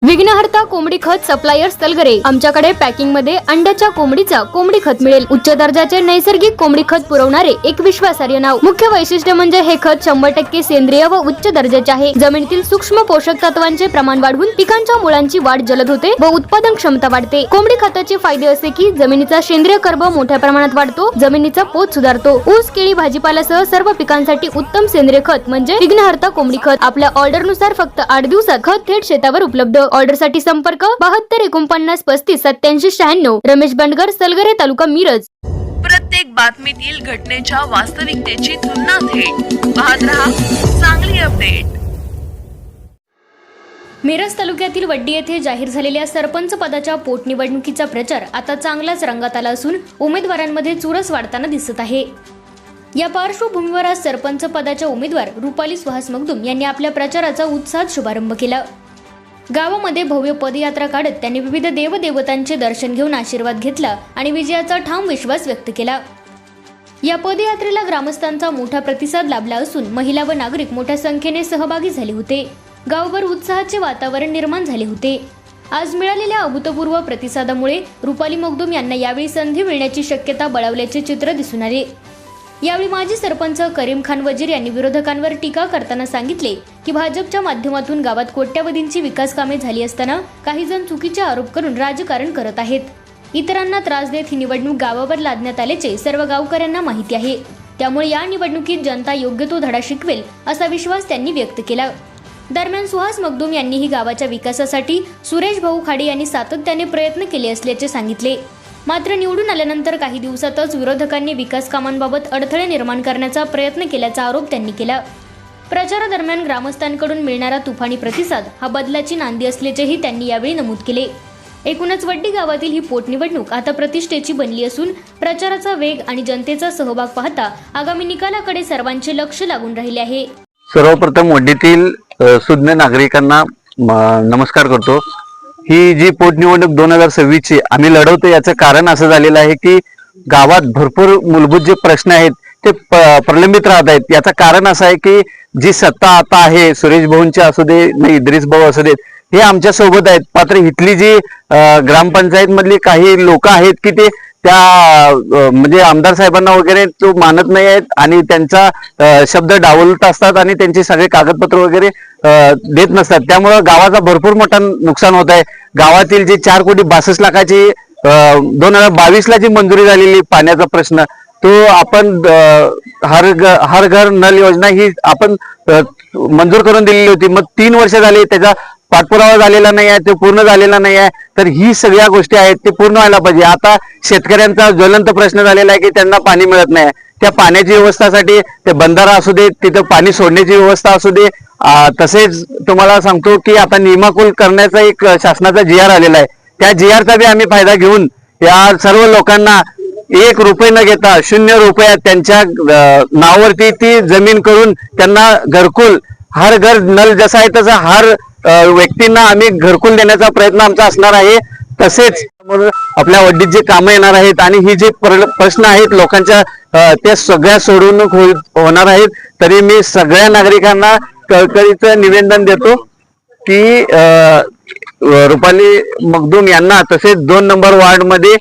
विघ्नहर्ता कोंबडी खत सप्लायर्स तलगरे। आमच्याकडे पॅकिंग मध्ये अंड्याच्या कोंबडीचा कोंबडी खत मिळेल। उच्च दर्जाचे नैसर्गिक कोंबडी खत पुरवणारे एक विश्वासार्ह नाव। मुख्य वैशिष्ट्य म्हणजे हे खत 100% सेंद्रिय व उच्च दर्जाचे आहे। जमिनीतील सूक्ष्म पोषक तत्वांचे प्रमाण वाढवून पिकांच्या मुळांची वाढ जलद होते व उत्पादन क्षमता वाढते। कोंबडी खताचे फायदे असे की जमिनीचा सेंद्रिय कर्ब मोठ्या प्रमाणात वाढतो, जमिनीचा पोत सुधारतो। ऊस, केळी, भाजीपाल्यासह सर्व पिकांसाठी उत्तम सेंद्रिय खत म्हणजे विघ्नहर्ता कोंबडी खत। आपल्या ऑर्डर नुसार फक्त 8 दिवसात खत थेट शेतावर उपलब्ध। ऑर्डर साठी संपर्क 72 49 35 87 96। रमेश बंडगर, सलगरे, तालुका मिरज। प्रत्येक बातमीतील घटनेच्या वास्तविकतेची तुलना थेट पाहत रहा चांगली अपडेट। मिरज तालुक्यातील वड्डी येथे जाहीर झालेल्या सरपंच पदाच्या पोटनिवडणुकीचा प्रचार आता चांगलाच रंगात आला असून उमेदवारांमध्ये चुरस वाढताना दिसत आहे। या पार्श्वभूमीवर आज सरपंच पदाच्या उमेदवार रुपाली सुहास मगदूम यांनी आपल्या प्रचाराचा उत्साहात शुभारंभ केला। गावामध्ये भव्य पदयात्रा काढत त्यांनी विविध देवदेवतांचे दर्शन घेऊन आशीर्वाद घेतला आणि विजयाचा ठाम विश्वास व्यक्त केला। या पदयात्रेला ग्रामस्थांचा मोठा प्रतिसाद लाभला असून महिला व नागरिक मोठ्या संख्येने सहभागी झाले होते। गावभर उत्साहाचे वातावरण निर्माण झाले होते। आज मिळालेल्या अभूतपूर्व प्रतिसादामुळे रुपाली मगदूम यांना यावेळी संधी मिळण्याची शक्यता बळावल्याचे चित्र दिसून आले। यावेळी माजी सरपंच करीम खान वजीर यांनी विरोधकांवर टीका करताना सांगितले की भाजपच्या माध्यमातून गावात कोट्यवधींची विकास कामे झाली असताना काही जण चुकीचे आरोप करून राजकारण करत आहेत। इतरांना त्रास देत ही निवडणूक गावावर लादण्यात आल्याचे सर्व गावकऱ्यांना माहिती आहे। त्यामुळे या निवडणुकीत जनता योग्य तो धडा शिकवेल असा विश्वास त्यांनी व्यक्त केला। दरम्यान सुहास मगदूम यांनीही गावाच्या विकासासाठी सुरेश भाऊ खाडे यांनी सातत्याने प्रयत्न केले असल्याचे सांगितले। मात्र निवडून आल्यानंतर काही दिवसातच विरोधकांनी विकास कामांबाबत अडथळे निर्माण करण्याचा प्रयत्न केल्याचा आरोप त्यांनी केला। प्रचारादरम्यान ग्रामस्थांकडून मिळणारा तुफानी प्रतिसाद हा बदलाची नांदी असल्याचेही त्यांनी यावेळी नमूद केले। एकूणच वड्डी गावातील ही पोटनिवडणूक आता प्रतिष्ठेची बनली असून प्रचाराचा वेग आणि जनतेचा सहभाग पाहता आगामी निकालाकडे सर्वांचे लक्ष लागून राहिले आहे। सर्वप्रथम वड्डीतील सुज्ञ नागरिकांना नमस्कार करतो। ही जी पोटनिवडणूक 2026 ची आम्ही लढवतो याचं कारण असं झालेलं आहे की गावात भरपूर मूलभूत जे प्रश्न आहेत ते प्रलंबित राहत आहेत। याचं कारण असं आहे की जी सत्ता आता आहे सुरेश भाऊंची असू दे नाही इद्रिस भाऊ असू देत हे आमच्या सोबत आहेत, मात्र इथली जी ग्रामपंचायत मधली काही लोक आहेत की ते त्या म्हणजे आमदार साहेबांना वगैरे तो मानत नाही आहेत आणि त्यांचा शब्द डावलत असतात आणि त्यांची सगळे कागदपत्र वगैरे देत नसतात। त्यामुळे गावाचा भरपूर मोठा नुकसान होत आहे। गावातील जी 4,62,00,000ची 2022 ला जी मंजुरी झालेली पाण्याचा प्रश्न तो आपण हर घर नल योजना ही आपण मंजूर करून दिलेली होती। मग 3 वर्ष झाली त्याचा पाठपुरावा झालेला नाही आहे, ते पूर्ण झालेला नाही आहे। तर ही सगळ्या गोष्टी आहेत ते पूर्ण व्हायला पाहिजे। आता शेतकऱ्यांचा ज्वलंत प्रश्न झालेला आहे की त्यांना पाणी मिळत नाही। त्या पाण्याची व्यवस्थासाठी ते बंधारा असू दे, तिथं पाणी सोडण्याची व्यवस्था असू दे, तसेच तुम्हाला सांगतो की आता नियमाकुल करण्याचा एक शासनाचा GR आलेला आहे। त्या GRचा बी आम्ही फायदा घेऊन या सर्व लोकांना 1 रुपये न घेता 0 रुपयात त्यांच्या नावावरती ती जमीन करून त्यांना घरकुल हर घर नल जसा आहे तसा हर व्यक्तींना आम्ही घरकुल देण्याचा प्रयत्न आमचा असणार आहे। तसेच आपल्या वड्डीत जे कामं येणार आहेत आणि ही जे प्रश्न आहेत लोकांच्या त्या सगळ्या सोडवणूक होणार आहेत। तरी मी सगळ्या नागरिकांना कळकळीचं निवेदन देतो की रुपाली मगदूम यांना तसेच 2 नंबर वार्ड मध्ये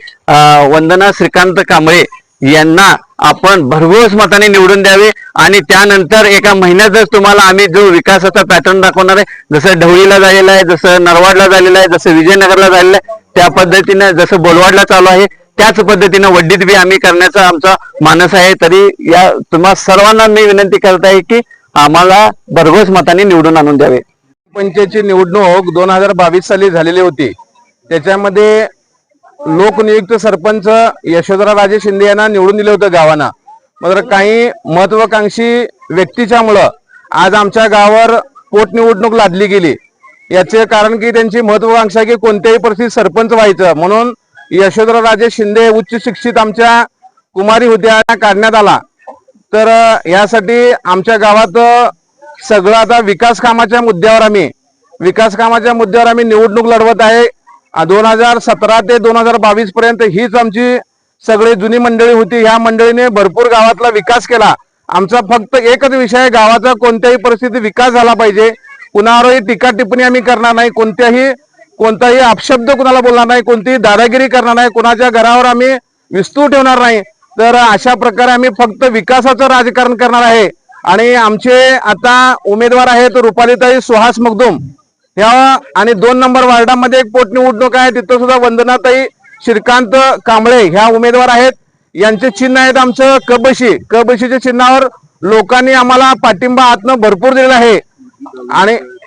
वंदना श्रीकांत कांबळे यांना आपण भरघोस मताने निवडून द्यावे आणि त्यानंतर एका महिन्यातच तुम्हाला आम्ही जो विकासाचा पॅटर्न दाखवणार आहे, जसं ढवळीला झालेला आहे, जसं नरवाडला झालेला आहे, जसं विजयनगरला झालेलं आहे, त्या पद्धतीने जसं बोलवाडला चालू आहे त्याच पद्धतीने वड्डीत बी आम्ही करण्याचा आमचा मानस आहे। तरी या तुम्हा सर्वांना मी विनंती करत आहे की आम्हाला भरघोस मताने निवडून आणून द्यावे। पंचायतची निवडणूक 2022 साली झालेली होती। त्याच्यामध्ये लोकनियुक्त सरपंच यशोधराराजे शिंदे यांना निवडून दिलं होतं गावांना। मात्र काही महत्वाकांक्षी व्यक्तीच्यामुळं आज आमच्या गावावर पोटनिवडणूक लादली गेली। याचे कारण की त्यांची महत्वाकांक्षा की कोणत्याही परिस्थितीत सरपंच व्हायचं म्हणून यशोधराराजे शिंदे उच्च शिक्षित आमच्या कुमारी होत्या काढण्यात आला। तर यासाठी आमच्या गावात सगळं आता विकास कामाच्या मुद्द्यावर आम्ही निवडणूक लढवत आहे। 2017 ते 2022 पर्यंत हीच आमची सगळी जुनी मंडळी होती। ह्या मंडळीने भरपूर गावातला विकास केला। आमचा फक्त एकच विषय आहे, गावाचा कोणत्याही परिस्थितीत विकास झाला पाहिजे। कुणावरही टीका टिप्पणी आम्ही करणार नाही, कोणत्याही कोणताही अपशब्द कुणाला बोलणार नाही, कोणतीही दादागिरी करणार नाही, कुणाच्या घरावर आम्ही विस्तू ठेवणार नाही. तर अशा प्रकारे आम्ही फक्त विकासाचं राजकारण करणार आहे. आणि आमचे आता उमेदवार आहेत रुपालीताई सुहास मगदूम ह्या, आणि 2 नंबर वार्डामध्ये एक पोटनिवडणूक आहे, तिथं सुद्धा वंदनाताई श्रीकांत कांबळे ह्या उमेदवार आहेत. यांचे चिन्ह आहेत आमचं कबशी. कबशीच्या चिन्हावर लोकांनी आम्हाला पाठिंबा आतनं भरपूर दिलेला आहे. आणि